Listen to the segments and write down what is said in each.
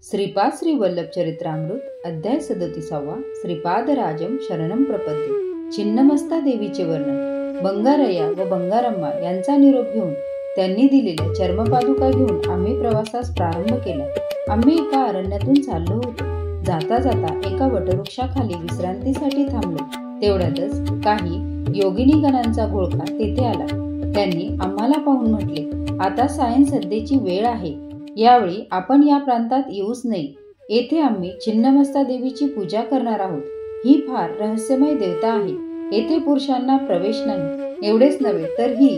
श्रीपाद श्री वल्लभ चरित्रामृत अध्याय 37 श्रीपादराजम शरणम प्रपद्ये। छिन्नमस्ता देवीचे वर्णन। बंगारय्या व बंगारम्मा यांचा निरोप घेऊन त्यांनी दिलेल्या चर्मपादुका घेऊन आम्ही प्रवासास प्रारंभ केला। आम्ही एका अरण्यातून चाललो होतो। जाता जाता एका वटवृक्षाखाली विश्रांतीसाठी थांबलो। तेवढ्यातच काही योगिनी गणांचा घोळका तेथे आला। त्यांनी आम्हाला पाहून म्हटले, आता सायं संध्येची वेळ आहे, यावेळी आपण या प्रांतात येऊच नये। येथे आम्ही छिन्नमस्ता देवीची पूजा करणार आहोत। ही फार रहस्यमय देवता आहे। येथे पुरुषांना प्रवेश नाही। एवढेच नव्हे तर ही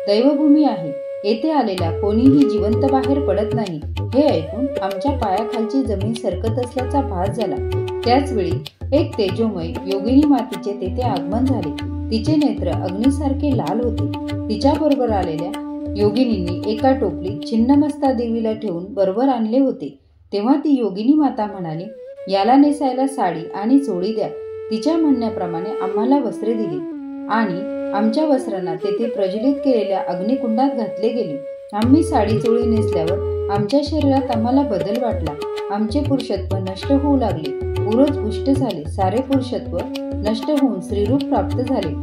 दैवभूमी आहे। येथे आलेला कोणीही जिवंत बाहेर पडत नाही। हे ऐकून आमच्या पायाखालची जमीन सरकत असल्याचा भास झाला। त्याच वेळी एक तेजोमय योगिनी मातेचे तेथे आगमन झाले। तिचे नेत्र अग्नीसारखे लाल होते। तिच्या बरोबर आलेल्या योगिनींनी एका टोपलीत छिन्नमस्ता देवीला ठेवून बरोबर आणले होते। तेव्हा ती योगिनी माता म्हणाली, याला नेसायला साडी आणि चोळी द्या। तिच्या म्हणण्याप्रमाणे आम्हाला वस्त्रे दिली आणि आमच्या वस्त्रांना तेथे प्रज्वलित केलेल्या अग्निकुंडात घातले गेले। आम्ही साडी चोळी नेसल्यावर आमच्या शरीरात आम्हाला बदल वाटला। आमचे पुरुषत्व नष्ट होऊ लागले। पुरुष पुष्ट झाले। सारे पुरुषत्व नष्ट होऊन स्त्रीरूप प्राप्त झाले।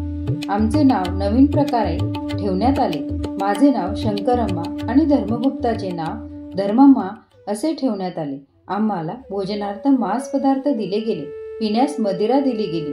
आमचे नाव नवीन प्रकारे ठेवण्यात आले। माझे नाव शंकरम्मा आणि धर्मगुप्ताचे नाव धर्मम्मा असे ठेवण्यात आले। आम्हाला भोजनार्थ मांस पदार्थ दिले गेले। पिण्यास मदिरा दिली गेली।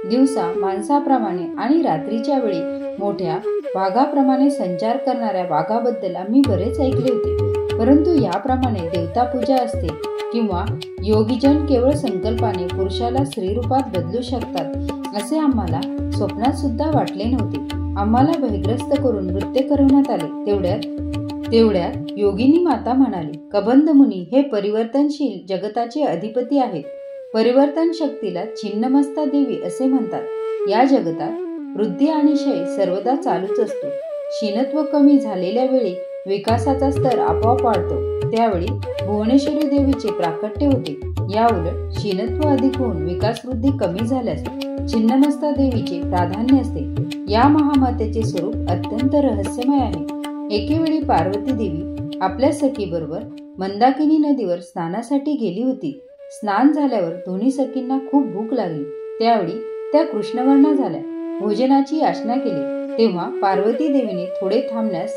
दिवसा माणसाप्रमाणे आणि रात्रीच्या वेळी मोठ्या वाघाप्रमाणे संचार करणाऱ्या वाघाबद्दल आम्ही बरेच ऐकले होते, परंतु याप्रमाणे देवता पूजा असते किंवा योगीजन केवळ संकल्पाने पुरुषाला स्त्रीरूपात बदलू शकतात असे आम्हाला स्वप्नात सुद्धा वाटले नव्हते। आम्हाला भयग्रस्त करून नृत्य करवण्यात आले। तेवढ्यात योगिनी माता म्हणाली, कबंध मुनी हे परिवर्तनशील जगताचे अधिपती आहेत। परिवर्तन शक्तीला छिन्नमस्ता देवी असे म्हणतात। या जगतात वृद्धी आणि क्षय सर्वदा चालूच असतो। क्षीणत्व कमी झालेल्या वेळी विकासाचा स्तर आपोआप वाढतो। त्यावेळी भुवनेश्वरी देवीचे प्राकट्य होते। या उलट क्षीणत्व अधिक होऊन विकास वृद्धी कमी झाल्यास छिन्नमस्ता देवीचे प्राधान्य असते। या महामातेचे स्वरूप अत्यंत रहस्यमय आहे। एकेवेळी पार्वती देवी आपल्या सखीबरोबर मंदाकिनी नदीवर स्नानासाठी गेली होती। स्नान झाल्यावर दोन्ही सखींना खूप भूक लागली। त्यावेळी त्या कृष्णवर्ण झाल्या। भोजनाची याचना केली। तेव्हा पार्वती देवीने थोडे थांबण्यास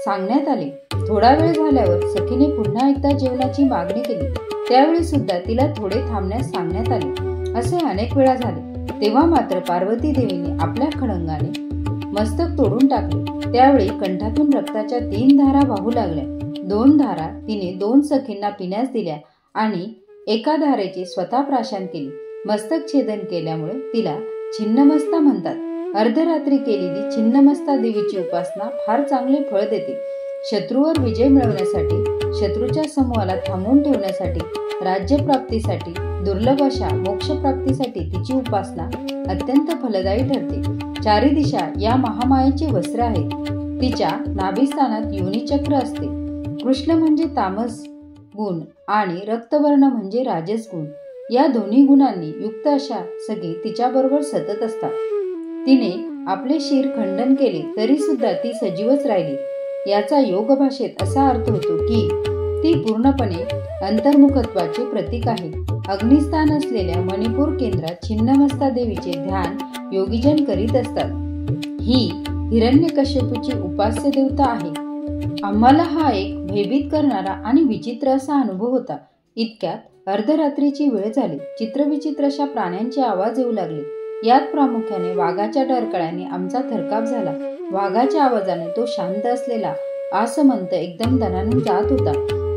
सांगण्यात आले। थोडा वेळ झाल्यावर सखीने पुन्हा एकदा जेवणाची मागणी केली। त्यावेळी सुद्धा तिला थोडे थांबण्यास सांगण्यात आले। असे अनेक वेळा झाले। तेव्हा मात्र पार्वती देवीने आपल्या खड्गाने मस्तक तोडून टाकले। त्यावेळी कंठातून रक्ताच्या 3 धारा वाहू लागल्या। 2 धारा तिने 2 सखींना पिण्यास दिल्या आणि एका धारेचे स्वतः प्राशन केले। मस्तक छेदन केल्यामुळे तिला छिन्नमस्ता म्हणतात। अर्धरात्री केलेली छिन्नमस्ता देवीची उपासना फार चांगले फळ देते। शत्रूवर विजय मिळवण्यासाठी, शत्रूच्या समूहाला थांबवून ठेवण्यासाठी, राज्यप्राप्तीसाठी, दुर्लभ अशा मोक्षप्राप्तीसाठी तिची उपासना अत्यंत फलदायी ठरते। 4 दिशा या महामायेचे वस्त्र आहेत। तिच्या नाभिस्थानात योनिचक्र असते। कृष्ण म्हणजे तामस गुण आणि रक्तवर्ण म्हणजे राजस गुण। या दोन्ही गुणांनी युक्त अशा सखी तिच्याबरोबर सतत असतात। तिने आपले शिर खंडन केले तरी सुद्धा ती सजीवच राहिली। याचा योग भाषेत असा अर्थ होतो की ती पूर्णपणे अंतर्मुखत्वाचे प्रतीक आहे। अग्निस्थान असलेल्या मणिपूर केंद्रात छिन्नमस्ता देवीचे ध्यान योगीजन करीत असतात। ही हिरण्यकश्यपूची उपास्य देवता आहे। आम्हाला हा एक भयभीत करणारा आणि विचित्र असा अनुभव होता। इतक्यात अर्धरात्रीची वेळ झाली। चित्रविचित्र अशा प्राण्यांचे आवाज येऊ लागले। यात प्रामुख्याने वाघाच्या डरकाळ्याने आमचा थरकाप झाला। वाघाच्या आवाजाने तो शांत असलेला आसमंत एकदम दणाणून जात होता।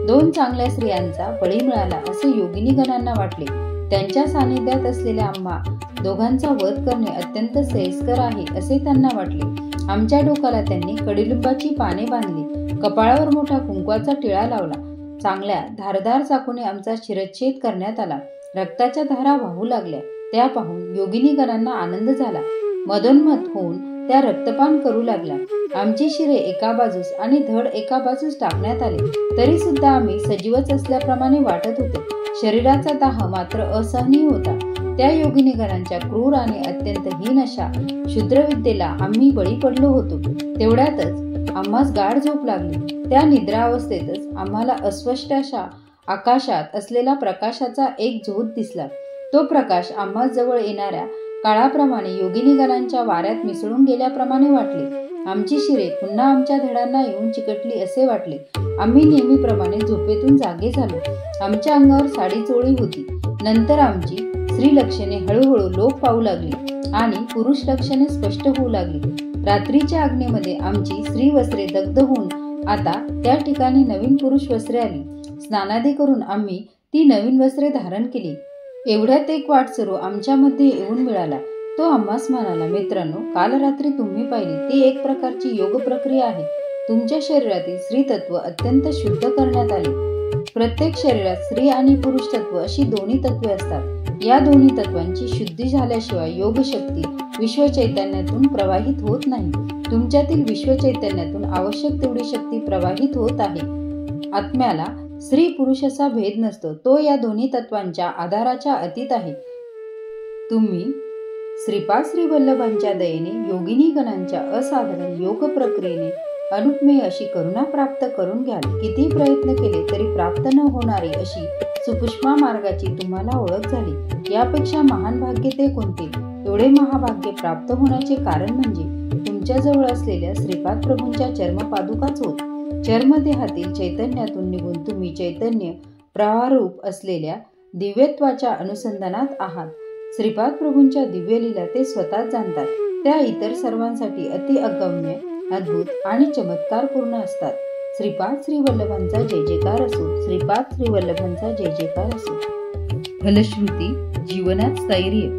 2 चांगल्या स्त्रियांचा बळी मिळाला असे योगिनी गणांना वाटले। त्यांच्या सानिध्यात असलेल्या आम्हा दोघांचा वध करणे अत्यंत श्रेयस्कर आहे असे त्यांना वाटले। आमच्या डोक्याला त्यांनी कडुलिंबाची पाने बांधली। कपाळावर मोठा कुंकवाचा टिळा लावला। चांगल्या धारदार चाकूने आमचा शिरच्छेद करण्यात आला। रक्ताच्या धारा वाहू लागल्या। त्या पाहून योगिनी गणांना आनंद झाला। मदोन्मत्त होऊन त्या रक्तपान करू लागल्या। आमची शिरे एका बाजूस आणि धड एका बाजूस टाकण्यात आले तरी सुद्धा आम्ही सजीवच असल्याप्रमाणे वाटत होते। शरीराचा दाह मात्र असहनीय होता। त्या योगिनी गणांच्या क्रूर आणि अत्यंत हीन अशा क्षुद्रविद्येला आम्ही बळी पडलो होतो। तेवढ्यातच आम्हास गाढ झोप लागली। त्या निद्रावस्थेतच आम्हाला अस्पष्ट अशा आकाशात असलेला प्रकाशाचा एक झोत दिसला. तो प्रकाश आम्हा जवळ येणाऱ्या काळाप्रमाणे योगिनीगणांच्या वाऱ्यात मिसळून गेल्याप्रमाणे वाटले. आमची शिरे पुन्हा आमच्या धडांना येऊन चिकटली असे वाटले. आम्ही नेहमीप्रमाणे झोपेतून जागे झालो. आमच्या अंगावर साडी चोळी होती. नंतर आमची स्त्री लक्षणे हळूहळू लोप पाहू लागली आणि पुरुष लक्षणे स्पष्ट होऊ लागली. रात्रीच्या आग्नेमध्ये आमची स्त्री वस्त्रे दग्ध होऊन आता त्या ठिकाणी नवीन पुरुष वस्त्रे आली. स्नानादी करून आम्ही ती नवीन वस्त्रे धारण केली. एवढ्यात एक वाटसरू आमच्यामध्ये येऊन मिळाला. तो आम्हास म्हणाला, मित्रांनो, काल रात्री तुम्ही पाहिली ती एक प्रकारची योग प्रक्रिया आहे. तुमच्या शरीरातील स्त्री तत्व अत्यंत शुद्ध करण्यात आले. प्रत्येक शरीरात स्त्री आणि पुरुष तत्व अशी दोन्ही तत्वे असतात. या दोन्ही तत्वांची शुद्धी झाल्याशिवाय योग शक्ती विश्व चैतन्यातून प्रवाहित होत नाही. तुमच्यातील विश्व चैतन्यातून आवश्यक तेवढी शक्ती प्रवाहित होत आहे. आत्म्याला स्त्री पुरुष असा भेद नसतो. तो या दोन्ही तत्वांच्या आधाराच्या अतीत आहे. तुम्ही श्रीपाद श्री वल्लभांच्या दयेने योगिनी गणांच्या असाधारण योग प्रक्रियेने अनुपमेय अशी करुणा प्राप्त करून घ्याल. किती प्रयत्न केले तरी प्राप्त न होणारी अशी सुपुष्मा मार्गाची तुम्हाला ओळख झाली. यापेक्षा महान भाग्य ते कोणते? एवढे महाभाग्य प्राप्त होण्याचे कारण म्हणजे तुमच्याजवळ असलेल्या श्रीपाद प्रभूंच्या चर्मपादुकाच होत. चर्मदेहातील चैतन्यातून निघून तुम्ही चैतन्य प्रवाहरूप असलेल्या दिव्यत्वाच्या अनुसंधानात आहात. श्रीपाद प्रभूंच्या दिव्यलीला ते स्वतःच जाणतात. त्या इतर सर्वांसाठी अति अगम्य, अद्भुत आणि चमत्कारपूर्ण असतात. श्रीपाद श्री वल्लभांचा जय जयकार असो. श्रीपाद श्री वल्लभांचा जय जयकार असो. फलश्रुती जीवनात स्थैर्य.